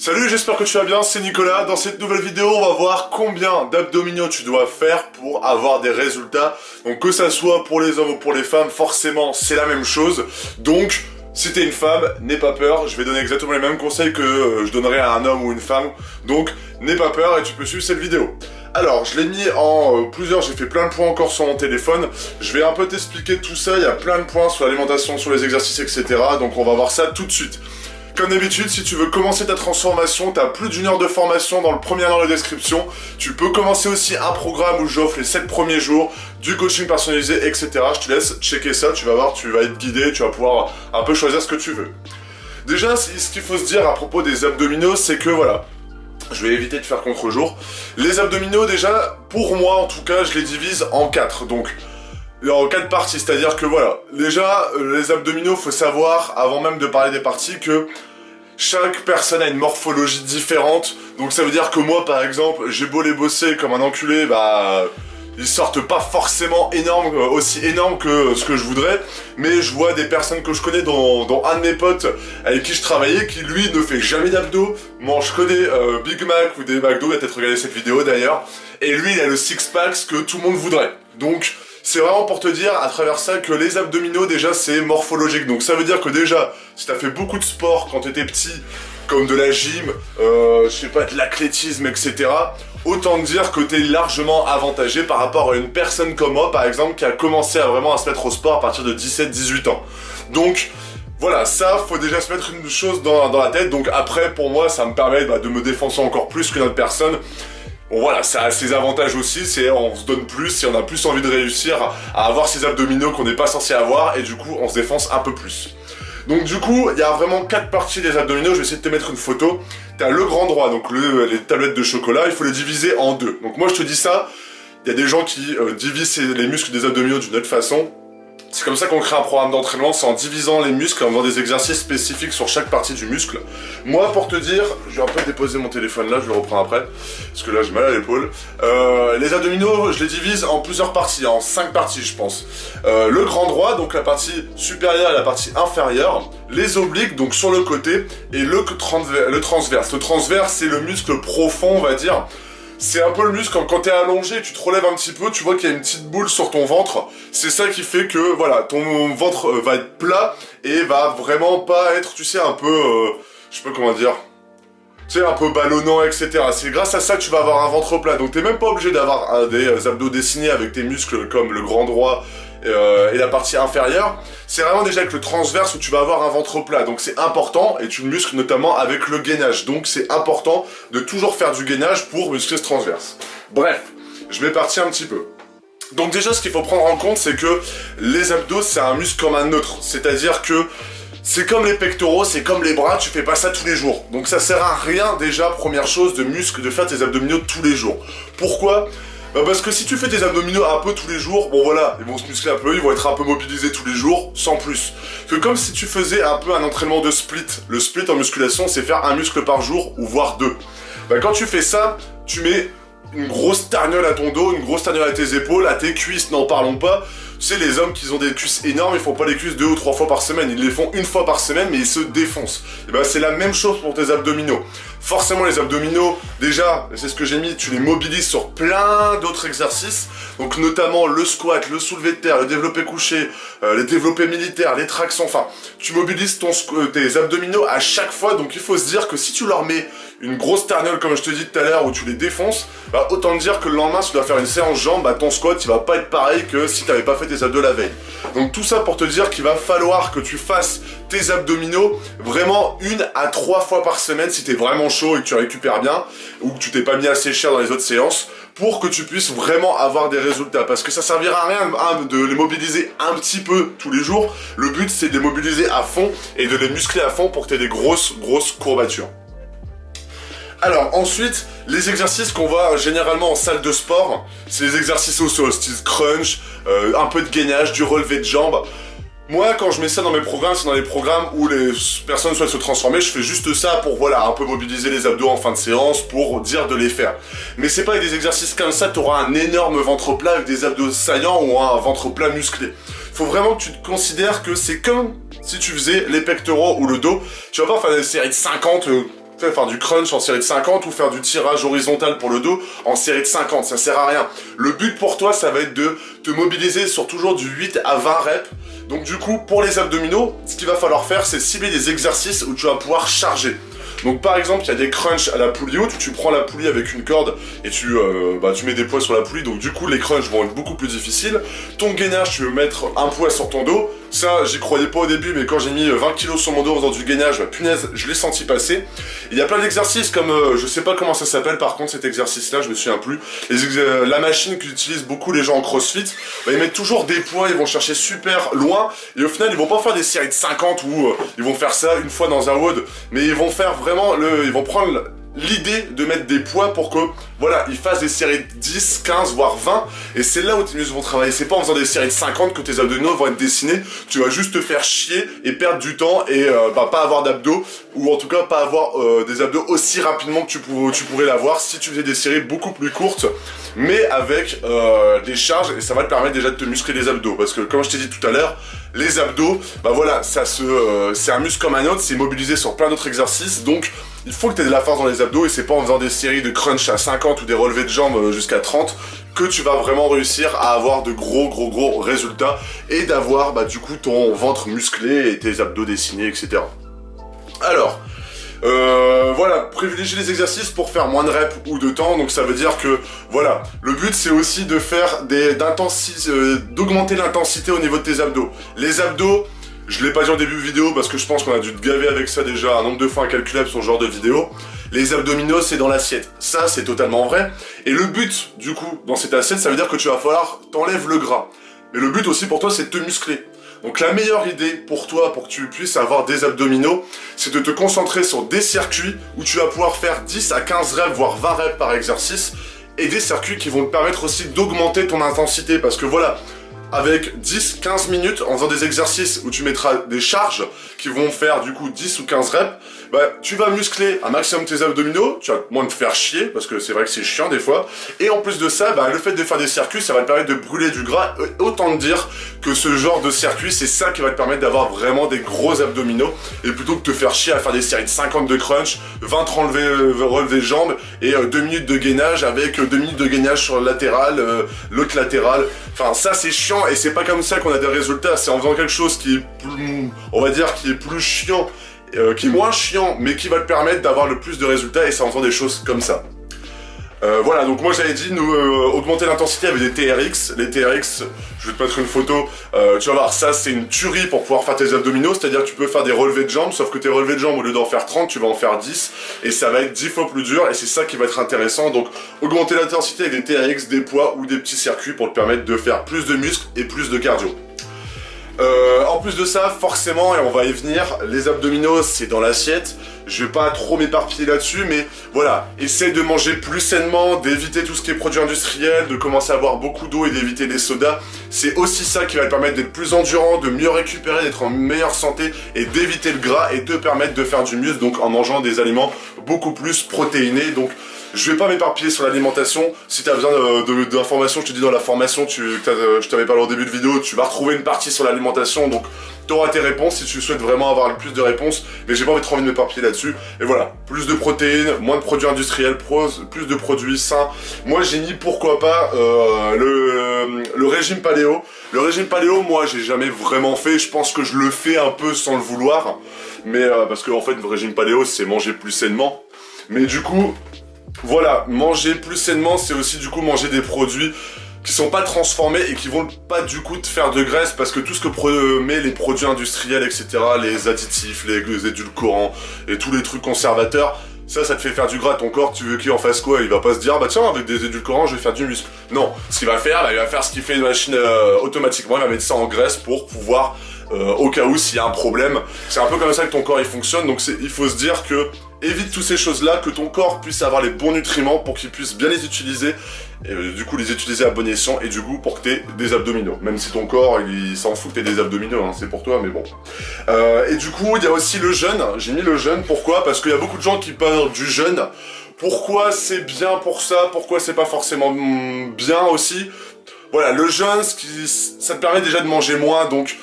Salut, j'espère que tu vas bien, c'est Nicolas. Dans cette nouvelle vidéo, on va voir combien d'abdominaux tu dois faire pour avoir des résultats. Donc que ça soit pour les hommes ou pour les femmes, forcément c'est la même chose. Donc si t'es une femme, n'aie pas peur, je vais donner exactement les mêmes conseils que je donnerais à un homme ou une femme. Donc n'aie pas peur et tu peux suivre cette vidéo. Alors, je l'ai mis en plusieurs, j'ai fait plein de points encore sur mon téléphone. Je vais un peu t'expliquer tout ça, il y a plein de points sur l'alimentation, sur les exercices, etc. Donc on va voir ça tout de suite. Comme d'habitude, si tu veux commencer ta transformation, tu as plus d'une heure de formation dans le premier lien dans la description. Tu peux commencer aussi un programme où j'offre les 7 premiers jours, du coaching personnalisé, etc. Je te laisse checker ça, tu vas voir, tu vas être guidé, tu vas pouvoir un peu choisir ce que tu veux. Déjà, ce qu'il faut se dire à propos des abdominaux, c'est que voilà, je vais éviter de faire contre-jour. Les abdominaux, déjà, pour moi en tout cas, je les divise en 4. Donc, en 4 parties, c'est-à-dire que voilà, déjà, les abdominaux, faut savoir, avant même de parler des parties, que chaque personne a une morphologie différente. Donc ça veut dire que moi, par exemple, j'ai beau les bosser comme un enculé, bah... ils sortent pas forcément énormes, aussi énormes que ce que je voudrais, mais je vois des personnes que je connais, dont un de mes potes avec qui je travaillais, qui lui ne fait jamais d'abdos, mange que des Big Mac ou des McDo, il a peut-être regardé cette vidéo d'ailleurs, et lui il a le six-pack que tout le monde voudrait. Donc c'est vraiment pour te dire à travers ça que les abdominaux déjà c'est morphologique, donc ça veut dire que déjà, si t'as fait beaucoup de sport quand t'étais petit, comme de la gym, je sais pas, de l'athlétisme, etc., autant dire que t'es largement avantagé par rapport à une personne comme moi, par exemple, qui a commencé à vraiment se mettre au sport à partir de 17-18 ans. Donc, voilà, ça, faut déjà se mettre une chose dans la tête. Donc après, pour moi, ça me permet de me défoncer encore plus qu'une autre personne. Bon voilà, ça a ses avantages aussi, c'est on se donne plus et on a plus envie de réussir à avoir ces abdominaux qu'on n'est pas censé avoir, et du coup, on se défonce un peu plus. Donc du coup, il y a vraiment 4 parties des abdominaux, je vais essayer de te mettre une photo. T'as le grand droit, donc les tablettes de chocolat, il faut les diviser en 2. Donc moi je te dis ça, il y a des gens qui divisent les muscles des abdominaux d'une autre façon. C'est comme ça qu'on crée un programme d'entraînement, c'est en divisant les muscles, en faisant des exercices spécifiques sur chaque partie du muscle. Moi, pour te dire, je vais un peu déposer mon téléphone là, je le reprends après, parce que là j'ai mal à l'épaule. Les abdominaux, je les divise en plusieurs parties, en 5 parties je pense. Le grand droit, donc la partie supérieure et la partie inférieure. Les obliques, donc sur le côté, et le transverse. Le transverse, c'est le muscle profond, on va dire. C'est un peu le muscle, quand t'es allongé, tu te relèves un petit peu, tu vois qu'il y a une petite boule sur ton ventre. C'est ça qui fait que, voilà, ton ventre va être plat et va vraiment pas être, tu sais, un peu, je sais pas comment dire, tu sais, un peu ballonnant, etc. C'est grâce à ça que tu vas avoir un ventre plat. Donc t'es même pas obligé d'avoir des abdos dessinés avec tes muscles comme le grand droit et la partie inférieure. C'est vraiment déjà avec le transverse où tu vas avoir un ventre plat. Donc c'est important et tu le muscles notamment avec le gainage. Donc c'est important de toujours faire du gainage pour muscler ce transverse. Bref, je m'éparpille un petit peu. Donc déjà ce qu'il faut prendre en compte, c'est que les abdos c'est un muscle comme un autre. C'est-à-dire que c'est comme les pectoraux, c'est comme les bras, tu fais pas ça tous les jours. Donc ça sert à rien déjà, première chose, de faire tes abdominaux tous les jours. Pourquoi ? Parce que si tu fais tes abdominaux un peu tous les jours, bon voilà, ils vont se muscler un peu, ils vont être un peu mobilisés tous les jours, sans plus. Que comme si tu faisais un peu un entraînement de split. Le split en musculation, c'est faire un muscle par jour, ou voire 2. Quand tu fais ça, tu mets une grosse tarniole à ton dos, une grosse tarniole à tes épaules, à tes cuisses, n'en parlons pas. Tu sais, les hommes qui ont des cuisses énormes, ils font pas les cuisses 2 ou 3 fois par semaine, ils les font une fois par semaine, mais ils se défoncent. Et c'est la même chose pour tes abdominaux. Forcément, les abdominaux, déjà, c'est ce que j'ai mis, tu les mobilises sur plein d'autres exercices, donc notamment le squat, le soulevé de terre, le développé couché, les développés militaires, les tractions, enfin, tu mobilises tes abdominaux à chaque fois, donc il faut se dire que si tu leur mets une grosse tarniole, comme je te dis tout à l'heure, où tu les défonces, autant dire que le lendemain, si tu dois faire une séance jambes, ton squat, il va pas être pareil que si tu n'avais pas fait tes abdos la veille. Donc tout ça pour te dire qu'il va falloir que tu fasses tes abdominaux vraiment 1 à 3 fois par semaine si t'es vraiment chaud et que tu récupères bien, ou que tu t'es pas mis assez cher dans les autres séances, pour que tu puisses vraiment avoir des résultats. Parce que ça servira à rien de les mobiliser un petit peu tous les jours. Le but c'est de les mobiliser à fond et de les muscler à fond pour que tu aies des grosses courbatures. Alors ensuite, les exercices qu'on voit généralement en salle de sport, c'est les exercices au sol, style crunch, un peu de gainage, du relevé de jambes. Moi, quand je mets ça dans mes programmes, c'est dans les programmes où les personnes souhaitent se transformer, je fais juste ça pour, voilà, un peu mobiliser les abdos en fin de séance, pour dire de les faire. Mais c'est pas avec des exercices comme ça, tu auras un énorme ventre plat avec des abdos saillants ou un ventre plat musclé. Faut vraiment que tu te considères que c'est comme si tu faisais les pectoraux ou le dos. Tu vas pas faire des séries de 50 faire du crunch en série de 50 ou faire du tirage horizontal pour le dos en série de 50, ça sert à rien. Le but pour toi, ça va être de te mobiliser sur toujours du 8 à 20 reps. Donc du coup, pour les abdominaux, ce qu'il va falloir faire, c'est cibler des exercices où tu vas pouvoir charger. Donc par exemple, il y a des crunchs à la poulie haute où tu prends la poulie avec une corde et tu mets des poids sur la poulie, donc du coup les crunchs vont être beaucoup plus difficiles. Ton gainage, tu veux mettre un poids sur ton dos. Ça, j'y croyais pas au début, mais quand j'ai mis 20 kg sur mon dos en faisant du gainage, punaise, je l'ai senti passer. Il y a plein d'exercices comme, je sais pas comment ça s'appelle par contre cet exercice-là, je me souviens plus. La machine qu'utilisent beaucoup les gens en crossfit, ils mettent toujours des poids, ils vont chercher super loin, et au final ils vont pas faire des séries de 50 où ils vont faire ça une fois dans un WOD, mais ils vont faire vraiment ils vont prendre l'idée de mettre des poids pour que, voilà, ils fassent des séries de 10, 15, voire 20, et c'est là où tes muscles vont travailler. C'est pas en faisant des séries de 50 que tes abdominaux vont être dessinés, tu vas juste te faire chier et perdre du temps et pas avoir d'abdos, ou en tout cas pas avoir des abdos aussi rapidement que tu pourrais l'avoir si tu faisais des séries beaucoup plus courtes, mais avec des charges, et ça va te permettre déjà de te muscler les abdos, parce que comme je t'ai dit tout à l'heure, les abdos, bah voilà, c'est un muscle comme un autre, c'est mobilisé sur plein d'autres exercices, donc il faut que tu aies de la force dans les abdos, et c'est pas en faisant des séries de crunch à 50 ou des relevés de jambes jusqu'à 30 que tu vas vraiment réussir à avoir de gros résultats et d'avoir du coup ton ventre musclé et tes abdos dessinés, etc. Alors, voilà, privilégier les exercices pour faire moins de reps ou de temps, donc ça veut dire que, voilà, le but c'est aussi de faire d'augmenter l'intensité au niveau de tes abdos. Les abdos, je l'ai pas dit en début de vidéo parce que je pense qu'on a dû te gaver avec ça déjà un nombre de fois incalculable sur ce genre de vidéo. Les abdominaux, c'est dans l'assiette. Ça, c'est totalement vrai. Et le but, du coup, dans cette assiette, ça veut dire que tu vas falloir t'enlèves le gras. Mais le but aussi pour toi, c'est de te muscler. Donc la meilleure idée pour toi, pour que tu puisses avoir des abdominaux, c'est de te concentrer sur des circuits où tu vas pouvoir faire 10 à 15 reps, voire 20 reps par exercice, et des circuits qui vont te permettre aussi d'augmenter ton intensité, parce que voilà, avec 10-15 minutes, en faisant des exercices où tu mettras des charges qui vont faire du coup 10 ou 15 reps, tu vas muscler un maximum tes abdominaux, tu vas moins te faire chier, parce que c'est vrai que c'est chiant des fois, et en plus de ça, le fait de faire des circuits, ça va te permettre de brûler du gras. Autant te dire que ce genre de circuit, c'est ça qui va te permettre d'avoir vraiment des gros abdominaux, et plutôt que de te faire chier à faire des séries de 50 de crunch, 20 relevés de jambes, et 2 minutes de gainage avec 2 minutes de gainage sur le latéral, l'autre latéral. Enfin, ça c'est chiant, et c'est pas comme ça qu'on a des résultats, c'est en faisant quelque chose qui est plus, on va dire, qui est plus chiant, qui est moins chiant, mais qui va te permettre d'avoir le plus de résultats, et c'est en faisant des choses comme ça. Voilà, donc moi j'avais dit augmenter l'intensité avec des TRX. Les TRX, je vais te mettre une photo, tu vas voir, ça c'est une tuerie pour pouvoir faire tes abdominaux, c'est-à-dire que tu peux faire des relevés de jambes, sauf que tes relevés de jambes, au lieu d'en faire 30, tu vas en faire 10, et ça va être 10 fois plus dur, et c'est ça qui va être intéressant. Donc augmenter l'intensité avec des TRX, des poids ou des petits circuits pour te permettre de faire plus de muscles et plus de cardio. En plus de ça, forcément, et on va y venir, les abdominaux c'est dans l'assiette. Je vais pas trop m'éparpiller là-dessus, mais voilà, essaye de manger plus sainement, d'éviter tout ce qui est produits industriels, de commencer à boire beaucoup d'eau et d'éviter les sodas. C'est aussi ça qui va te permettre d'être plus endurant, de mieux récupérer, d'être en meilleure santé et d'éviter le gras et te permettre de faire du muscle, donc en mangeant des aliments beaucoup plus protéinés. Donc je vais pas m'éparpiller sur l'alimentation. Si tu as besoin d'informations, je te dis dans la formation, je t'avais parlé au début de vidéo, tu vas retrouver une partie sur l'alimentation, donc tu auras tes réponses si tu souhaites vraiment avoir le plus de réponses, mais j'ai pas trop envie de m'éparpiller là-dessus. Et voilà, plus de protéines, moins de produits industriels, plus de produits sains. Moi j'ai mis pourquoi pas le régime paléo. Le régime paléo, moi j'ai jamais vraiment fait, je pense que je le fais un peu sans le vouloir, mais parce que en fait le régime paléo c'est manger plus sainement. Mais du coup, voilà, manger plus sainement, c'est aussi du coup manger des produits qui sont pas transformés et qui vont pas du coup te faire de graisse, parce que tout ce que promet les produits industriels, etc., les additifs, les édulcorants et tous les trucs conservateurs, ça te fait faire du gras. Ton corps, tu veux qu'il en fasse quoi? Il va pas se dire, bah tiens, avec des édulcorants, je vais faire du muscle. Non, ce qu'il va faire, il va faire ce qu'il fait une machine automatiquement, il va mettre ça en graisse pour pouvoir, au cas où s'il y a un problème. C'est un peu comme ça que ton corps il fonctionne, donc il faut se dire que évite toutes ces choses-là, que ton corps puisse avoir les bons nutriments pour qu'il puisse bien les utiliser, et du coup les utiliser à bon escient, et du coup pour que tu aies des abdominaux. Même si ton corps, il s'en fout que tu aies des abdominaux, hein, c'est pour toi, mais bon. Et du coup, il y a aussi le jeûne. J'ai mis le jeûne, pourquoi? Parce qu'il y a beaucoup de gens qui parlent du jeûne. Pourquoi c'est bien pour ça? Pourquoi c'est pas forcément bien aussi? Voilà, le jeûne, ça te permet déjà de manger moins, donc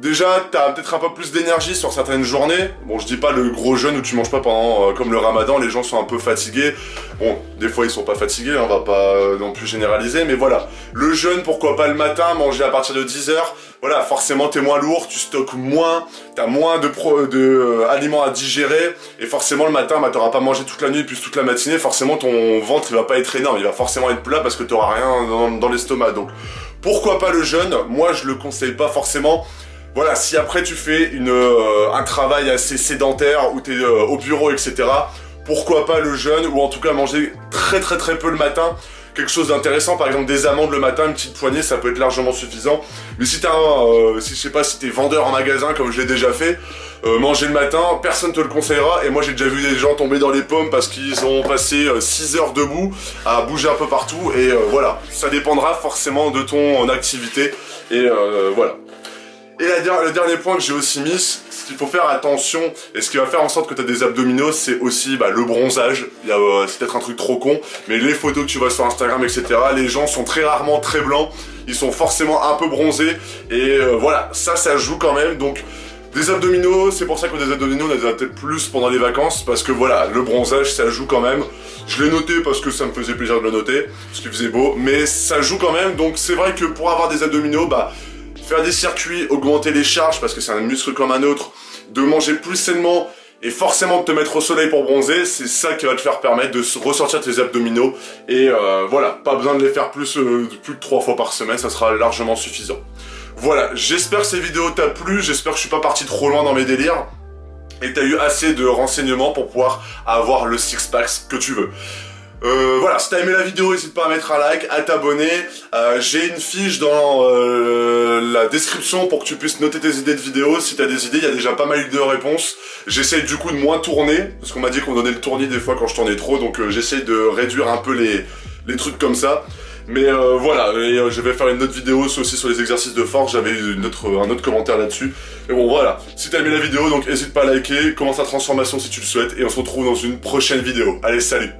déjà, t'as peut-être un peu plus d'énergie sur certaines journées. Bon, je dis pas le gros jeûne où tu manges pas pendant, comme le ramadan, les gens sont un peu fatigués. Bon, des fois ils sont pas fatigués, on va pas non plus généraliser, mais voilà. Le jeûne, pourquoi pas le matin, manger à partir de 10 h. Voilà, forcément t'es moins lourd, tu stockes moins, t'as moins de aliments à digérer, et forcément le matin, bah t'auras pas mangé toute la nuit puis toute la matinée, forcément ton ventre il va pas être énorme, il va forcément être plat parce que t'auras rien dans l'estomac. Donc pourquoi pas le jeûne? Moi je le conseille pas forcément. Voilà, si après tu fais un travail assez sédentaire où t'es au bureau, etc., pourquoi pas le jeûne, ou en tout cas manger très peu le matin, quelque chose d'intéressant, par exemple des amandes le matin, une petite poignée, ça peut être largement suffisant. Mais si t'as si je sais pas, si t'es vendeur en magasin comme je l'ai déjà fait, manger le matin, personne te le conseillera, et moi j'ai déjà vu des gens tomber dans les pommes parce qu'ils ont passé 6 heures debout à bouger un peu partout, et voilà, ça dépendra forcément de ton activité, et voilà. Et le dernier point que j'ai aussi mis, ce qu'il faut faire attention, et ce qui va faire en sorte que tu as des abdominaux, c'est aussi le bronzage. C'est peut-être un truc trop con, mais les photos que tu vois sur Instagram, etc., les gens sont très rarement très blancs, ils sont forcément un peu bronzés, et voilà, ça joue quand même. Donc des abdominaux, c'est pour ça que des abdominaux, on les a peut-être plus pendant les vacances, parce que voilà, le bronzage, ça joue quand même. Je l'ai noté parce que ça me faisait plaisir de le noter, parce qu'il faisait beau, mais ça joue quand même. Donc c'est vrai que pour avoir des abdominaux, faire des circuits, augmenter les charges parce que c'est un muscle comme un autre, de manger plus sainement et forcément de te mettre au soleil pour bronzer, c'est ça qui va te faire permettre de ressortir tes abdominaux. Et voilà, pas besoin de les faire plus de 3 fois par semaine, ça sera largement suffisant. Voilà, j'espère que ces vidéos t'a plu, j'espère que je suis pas parti trop loin dans mes délires et t'as eu assez de renseignements pour pouvoir avoir le six-pack que tu veux. Voilà, si t'as aimé la vidéo, n'hésite pas à mettre un like, à t'abonner. J'ai une fiche dans la description pour que tu puisses noter tes idées de vidéos. Si t'as des idées, il y a déjà pas mal de réponses. J'essaye du coup de moins tourner, parce qu'on m'a dit qu'on donnait le tournis des fois quand je tournais trop, donc j'essaye de réduire un peu les trucs comme ça. Mais voilà, et je vais faire une autre vidéo aussi sur les exercices de force, j'avais un autre commentaire là-dessus. Et bon voilà, si t'as aimé la vidéo, donc n'hésite pas à liker, commence la transformation si tu le souhaites, et on se retrouve dans une prochaine vidéo. Allez, salut!